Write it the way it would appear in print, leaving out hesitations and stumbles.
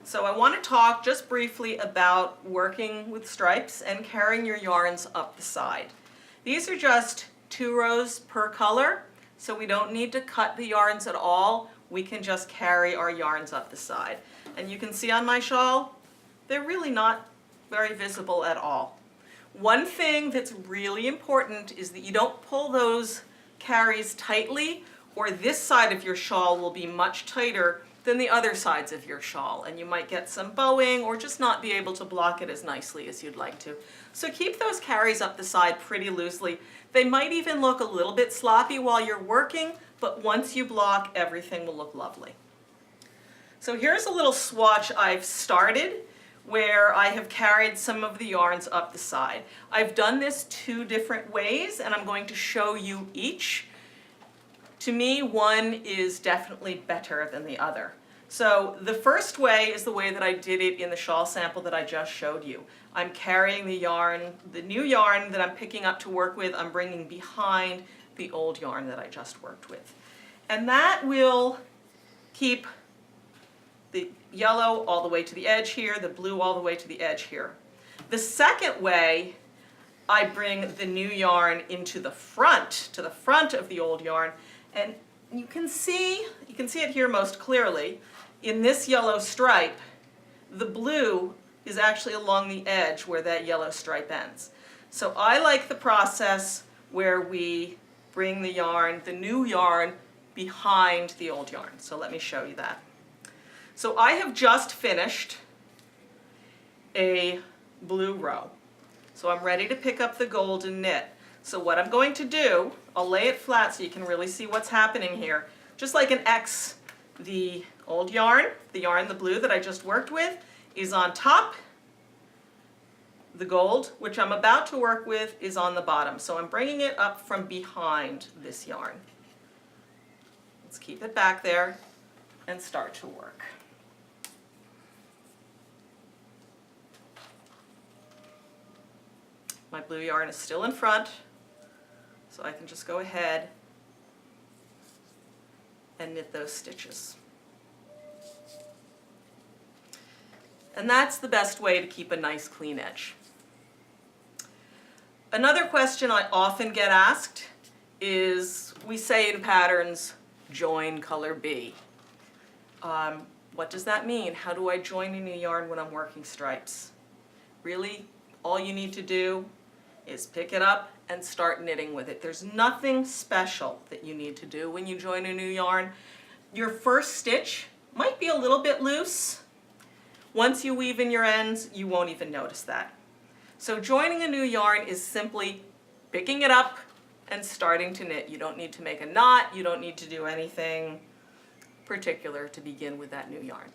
So I want to talk just briefly about working with stripes and carrying your yarns up the side. These are just 2 rows per color, so we don't need to cut the yarns at all. We can just carry our yarns up the side. And you can see on my shawl, they're really not very visible at all. One thing that's really important is that you don't pull those carries tightly, or this side of your shawl will be much tighter than the other sides of your shawl, and you might get some bowing or just not be able to block it as nicely as you'd like to. So keep those carries up the side pretty loosely. They might even look a little bit sloppy while you're working, but once you block, everything will look lovely. So here's a little swatch I've started where I have carried some of the yarns up the side. I've done this 2 different ways, and I'm going to show you each. To me, one is definitely better than the other. So the first way is the way that I did it in the shawl sample that I just showed you. I'm carrying the yarn, the new yarn that I'm picking up to work with, I'm bringing behind the old yarn that I just worked with. And that will keep the yellow all the way to the edge here, the blue all the way to the edge here. The second way, I bring the new yarn into the front, to the front of the old yarn, and you can see it here most clearly. In this yellow stripe, the blue is actually along the edge where that yellow stripe ends. So I like the process where we bring the yarn, the new yarn, behind the old yarn. So let me show you that. So I have just finished a blue row. So I'm ready to pick up the golden knit. So what I'm going to do, I'll lay it flat so you can really see what's happening here. Just like an X, the old yarn, the blue that I just worked with, is on top. The gold, which I'm about to work with, is on the bottom. So I'm bringing it up from behind this yarn. Let's keep it back there and start to work. My blue yarn is still in front, so I can just go ahead and knit those stitches. And that's the best way to keep a nice clean edge. Another question I often get asked is, we say in patterns, join color B. What does that mean? How do I join a new yarn when I'm working stripes? Really, all you need to do is pick it up and start knitting with it. There's nothing special that you need to do when you join a new yarn. Your first stitch might be a little bit loose. Once you weave in your ends, you won't even notice that. So joining a new yarn is simply picking it up and starting to knit. You don't need to make a knot, you don't need to do anything particular to begin with that new yarn.